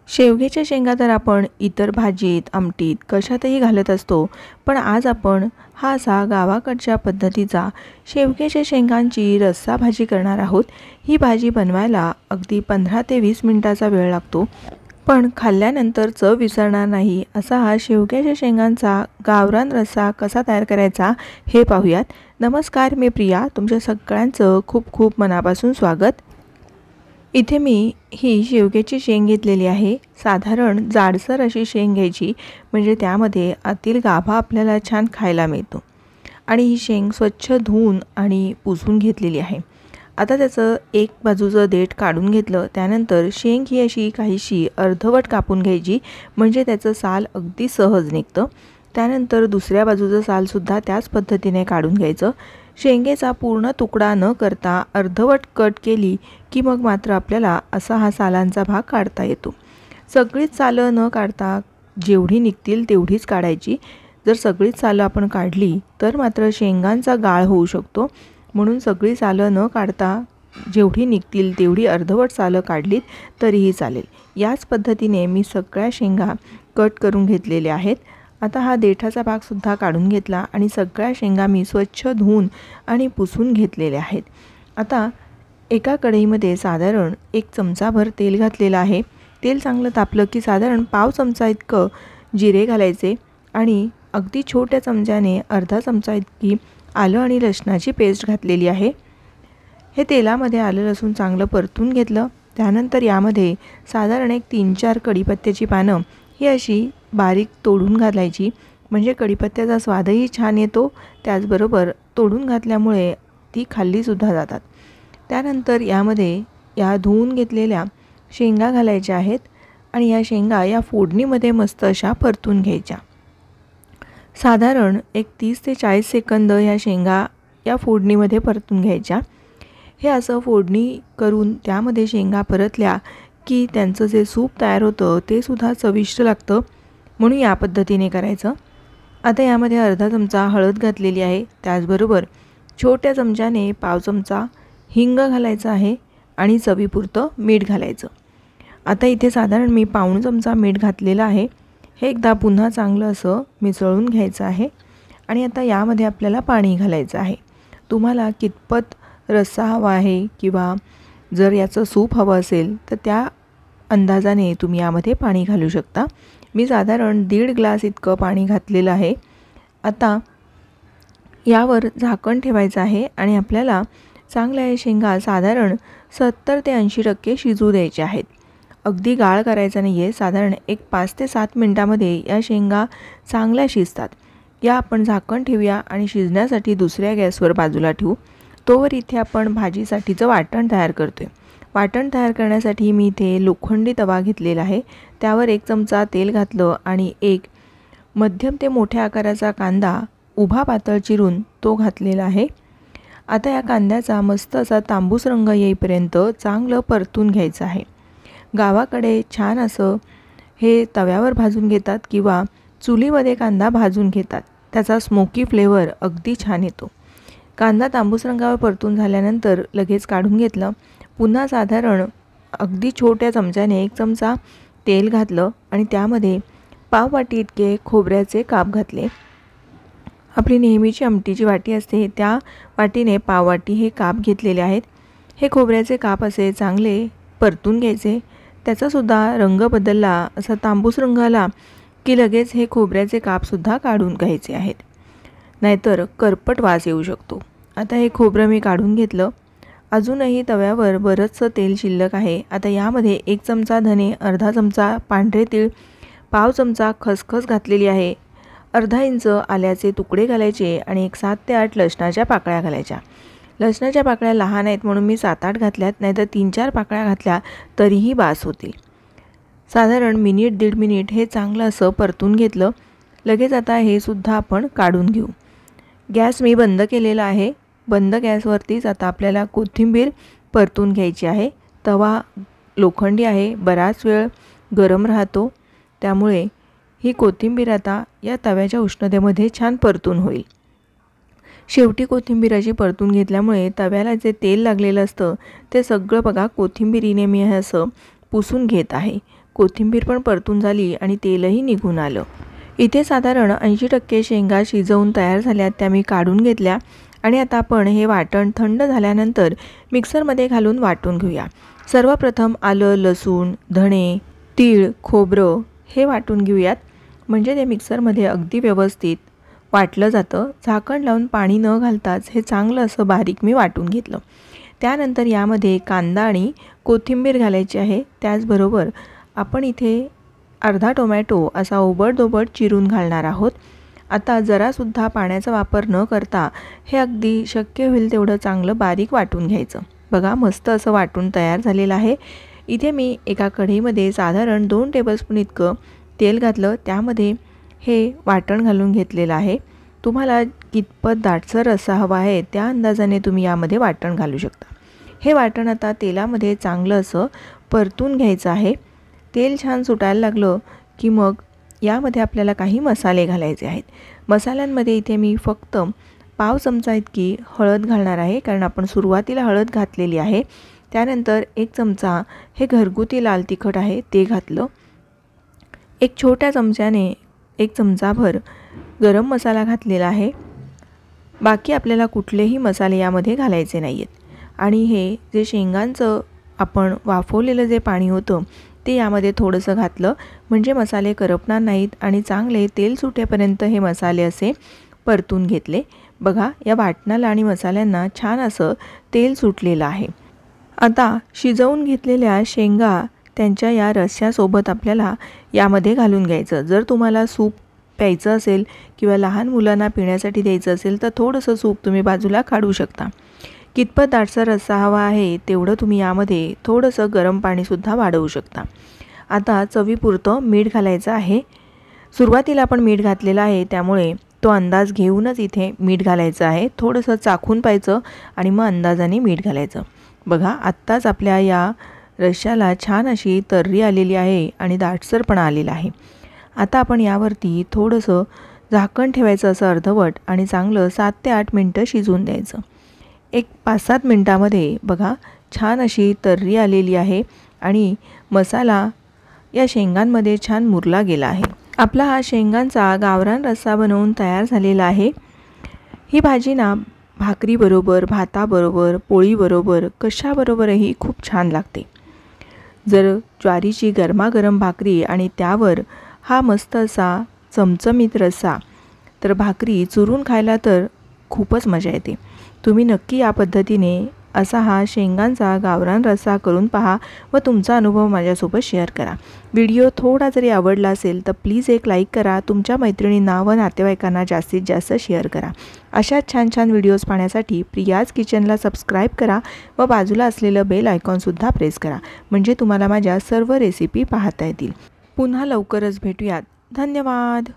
शेवग्याच्या शेंगा तर आपण इतर भाजीत, आमटीत कशातही घालत असतो, पण आज आपण हा असा गावाकडच्या पद्धतीचा शेवग्याच्या शेंगांची रस्सा भाजी करणार आहोत। ही भाजी बनवायला अगदी 15 ते 20 मिनिटाचा वेळ लागतो, पण खाल्ल्यानंतर चव विसरणार नाही असा हा शेवग्याच्या शेंगांचा गावरान रस्सा कसा तयार करायचा हे पाहूयात। नमस्कार, मी प्रिया, तुमच्या सगळ्यांचं खूप खूप मनापासून स्वागत। इथे मी ही शेवग्याची शेंग घेतलेली आहे। साधारण जाडसर अशी शेंग घ्यायची, म्हणजे त्यामध्ये आतील गाभा आपल्याला छान खायला मिळतो। आणि ही शेंग स्वच्छ धुवून आणि पुसून घेतलेली आहे। आता त्याचं एक बाजूचं देठ काढून घेतलं, त्यानंतर शेंग ही अशी काहीशी अर्धवट कापून घ्यायची, म्हणजे त्याचं साल अगदी सहज निघतं। त्यानंतर दुसऱ्या बाजूचं सालसुद्धा त्याच पद्धतीने काढून घ्यायचं। शेंगेचा पूर्ण तुकडा न करता अर्धवट कट केली की मग मात्र आपल्याला असा हा सालांचा भाग काढता येतो। सगळीच सालं न काढता जेवढी निघतील तेवढीच काढायची। जर सगळीच सालं आपण काढली तर मात्र शेंगांचा गाळ होऊ शकतो, म्हणून सगळी सालं न काढता जेवढी निघतील तेवढी अर्धवट सालं काढलीत तरीही चालेल। याच पद्धतीने मी सगळ्या शेंगा कट करून घेतलेल्या आहेत। आता हा देठाचा भागसुद्धा काढून घेतला आणि सगळ्या शेंगा मी स्वच्छ धुवून आणि पुसून घेतलेल्या आहेत। आता एका कढईमध्ये साधारण 1 चमचाभर तेल घातलेलं आहे। तेल चांगलं तापलं की साधारण पाव चमचा इतकं जिरे घालायचे आणि अगदी छोट्या चमच्याने अर्धा चमचा इतकी आलं आणि लसणाची पेस्ट घातलेली आहे। हे तेलामध्ये आलं लसूण चांगलं परतून घेतलं। त्यानंतर यामध्ये साधारण एक 3-4 कढीपत्त्याची पानं ही अशी बारीक तोडून घालायची, म्हणजे कढीपत्त्याचा स्वादही छान येतो, त्याचबरोबर तोडून घातल्यामुळे ती खाल्लीसुद्धा जातात। त्यानंतर यामध्ये या धुवून घेतलेल्या शेंगा घालायच्या आहेत आणि या शेंगा या फोडणीमध्ये मस्त अशा परतून घ्यायच्या। साधारण एक 30 ते 40 सेकंद या शेंगा या फोडणीमध्ये परतून घ्यायच्या। हे असं फोडणी करून त्यामध्ये शेंगा परतल्या की त्यांचं जे सूप तयार होतं ते सुद्धा चविष्ट लागतं, म्हणून या पद्धतीने करायचं। आता यामध्ये अर्धा चमचा हळद घातलेली आहे, त्याचबरोबर छोट्या चमच्याने पाव चमचा हिंग घालायचं आहे आणि चवीपुरतं मीठ घालायचं। आता इथे साधारण मी पाऊण चमचा मीठ घातलेलं आहे। हे एकदा पुन्हा चांगलं असं मिसळून घ्यायचं आहे आणि आता यामध्ये आपल्याला पाणी घालायचं आहे। तुम्हाला कितपत रस्सा हवा आहे किंवा जर याचं सूप हवं असेल तर त्या अंदाजाने तुम्ही यामध्ये पाणी घालू शकता। मी साधारण 1.5 ग्लास इतकं पाणी घातलेलं आहे। आता यावर झाकण ठेवायचं आहे आणि आपल्याला चांगल्या शेंगा साधारण 70 ते 80% शिजू द्यायचे आहेत। अगदी गाळ करायचा नाही आहे। साधारण एक 5 ते 7 मिनिटामध्ये या शेंगा चांगल्या शिजतात। या आपण झाकण ठेवूया आणि शिजण्यासाठी दुसऱ्या गॅसवर बाजूला ठेवू। तोवर इथे आपण भाजीसाठीचं वाटण तयार करतोय। वाटण तयार करण्यासाठी मी इथे लोखंडी तवा घेतलेला आहे, त्यावर 1 चमचा तेल घातलं आणि एक मध्यम ते मोठ्या आकाराचा कांदा उभा पातळ चिरून तो घातलेला आहे। आता या कांद्याचा मस्त असा तांबूस रंग येईपर्यंत चांगलं परतून घ्यायचं आहे। गावाकडे छान असं हे तव्यावर भाजून घेतात किंवा चुलीमध्ये कांदा भाजून घेतात, त्याचा स्मोकी फ्लेवर अगदी छान येतो। कांदा तांबूस रंगावर परतून झाल्यानंतर लगेच काढून घेतलं। पुन्हा साधारण अगदी छोट्या चमच्याने 1 चमचा तेल घातलं आणि त्यामध्ये पाव वाटी इतके खोबऱ्याचे काप घातले। आपली नेहमीची आमटीची वाटी असते त्या वाटीने पाव वाटी हे काप घेतलेले आहेत। हे खोबऱ्याचे काप असे चांगले परतून घ्यायचे। त्याचासुद्धा रंग बदलला, असा तांबूस रंग आला की लगेच हे खोबऱ्याचे कापसुद्धा काढून घ्यायचे आहेत, नाहीतर करपट वास येऊ शकतो। आता हे खोबरं मी काढून घेतलं। अजूनही तव्यावर बरंचसं तेल शिल्लक आहे। आता यामध्ये 1 चमचा धने, अर्धा चमचा पांढरे तीळ, पाव चमचा खसखस घातलेली आहे, अर्धा इंच आल्याचे तुकडे घालायचे आणि एक 7 ते 8 लसणाच्या पाकळ्या घालायच्या। लसणाच्या पाकळ्या लहान आहेत म्हणून मी 7-8 घातल्यात, नाहीतर 3-4 पाकळ्या घातल्या तरीही बास होतील। साधारण मिनिट 1.5 मिनिट हे चांगलं असं परतून घेतलं। लगेच आता हे सुद्धा आपण काढून घेऊ। गॅस मी बंद केलेला आहे। बंद गॅसवरतीच आता आपल्याला कोथिंबीर परतून घ्यायची आहे। तवा लोखंडी आहे, बराच वेळ गरम राहतो, त्यामुळे ही कोथिंबीर आता या तव्याच्या उष्णतेमध्ये छान परतून होईल। शेवटी कोथिंबीर अशी परतून घेतल्यामुळे तव्याला जे तेल लागलेलं असतं ते सगळं बघा कोथिंबीरीने मी असं पुसून घेत आहे। कोथिंबीर पण परतून झाली आणि तेलही निघून आलं। इथे साधारण 80% शेंगा शिजवून तयार झाल्या, त्या मी काढून घेतल्या आणि आता आपण हे वाटण थंड झाल्यानंतर मिक्सरमध्ये घालून वाटून घेऊया। सर्वप्रथम आलं, लसूण, धणे, तीळ, खोबरं हे वाटून घेऊयात, म्हणजे ते मिक्सरमध्ये अगदी व्यवस्थित वाटलं जातं। झाकण लावून पाणी न घालताच हे चांगलं असं बारीक मी वाटून घेतलं। त्यानंतर यामध्ये कांदा आणि कोथिंबीर घालायची आहे। त्याचबरोबर आपण इथे अर्धा टोमॅटो असा ओबडधोबड चिरून घालणार आहोत। आता जरासुद्धा पाण्याचा वापर न करता हे अगदी शक्य होईल तेवढं चांगलं बारीक वाटून घ्यायचं। बघा मस्त असं वाटून तयार झालेलं आहे। इथे मी एका कढईमध्ये साधारण 2 टेबलस्पून इतकं तेल घातलं, त्यामध्ये हे वाटण घालून घेतलेलं आहे। तुम्हाला कितपत दाटसर रस्सा हवा आहे त्या अंदाजाने तुम्ही यामध्ये वाटण घालू शकता। हे वाटण आता तेलामध्ये चांगलं असं परतून घ्यायचं आहे। तेल छान सुटायला लागलं की मग यामध्ये आपल्याला काही मसाले घालायचे आहेत। मसाल्यांमध्ये इथे मी फक्त पाव चमचा इतकी हळद घालणार आहे, कारण आपण सुरुवातीला हळद घातलेली आहे। त्यानंतर 1 चमचा हे घरगुती लाल तिखट आहे ते घातलं। एक छोट्या चमच्याने 1 चमचाभर गरम मसाला घातलेला आहे। बाकी आपल्याला कुठलेही मसाले यामध्ये घालायचे नाही आहेत। आणि हे जे शेंगांचं आपण वाफवलेलं जे पाणी होतं ते यामध्ये थोडंसं घातलं, म्हणजे मसाले करपणार नाहीत आणि चांगले तेल सुटेपर्यंत हे मसाले असे परतून घेतले। बघा या वाटणाला आणि मसाल्यांना छान असं तेल सुटलेलं आहे। आता शिजवून घेतलेल्या शेंगा त्यांच्या या रस्स्यासोबत आपल्याला यामध्ये घालून घ्यायचं। जर तुम्हाला सूप प्यायचं असेल किंवा लहान मुलांना पिण्यासाठी द्यायचं असेल तर थोडंसं सूप तुम्ही बाजूला काढू शकता। कितपत दाटसर रस्सा हवा आहे तेवढं तुम्ही यामध्ये थोडंसं गरम पाणीसुद्धा वाढवू शकता। आता चवीपुरतं मीठ घालायचं आहे। सुरुवातीला आपण मीठ घातलेलं आहे, त्यामुळे तो अंदाज घेऊनच इथे मीठ घालायचं आहे। थोडंसं चाखून पाहायचं आणि मग अंदाजाने मीठ घालायचं। बघा आत्ताच आपल्या या रश्श्याला छान अशी तर्री आलेली आहे आणि दाटसरपणा आलेला आहे। आता आपण यावरती थोडंसं झाकण ठेवायचं असं अर्धवट आणि चांगलं 7 ते 8 मिनटं शिजवून द्यायचं। एक 5-7 मिनटामध्ये बघा छान अशी तर्री आलेली आहे आणि मसाला या शेंगांमध्ये छान मुरला गेला आहे। आपला हा शेंगांचा गावरान रस्सा बनवून तयार झालेला आहे। ही भाजी ना भाकरीबरोबर, भाताबरोबर, पोळीबरोबर कशाबरोबरही खूप छान लागते। जर ज्वारीची गरमागरम भाकरी आणि त्यावर हा मस्त असा चमचमीत रस्सा, तर भाकरी चुरून खायला तर खूपच मजा येते। तुम्ही नक्की या पद्धतीने असा हा शेंगांचा गावरान रस्सा करून पहा व तुमचा अनुभव माझ्यासोबत शेअर करा। व्हिडिओ थोडा जरी आवडला असेल तर प्लीज एक लाईक करा, तुमच्या मैत्रिणींना व नातेवाईकांना जास्तीत जास्त शेअर करा। अशाच छान छान व्हिडिओज पाहण्यासाठी प्रियाज किचनला सबस्क्राईब करा व बाजूला असलेलं बेल आयकॉनसुद्धा प्रेस करा, म्हणजे तुम्हाला माझ्या सर्व रेसिपी पाहता येतील। पुन्हा लवकरच भेटूयात। धन्यवाद।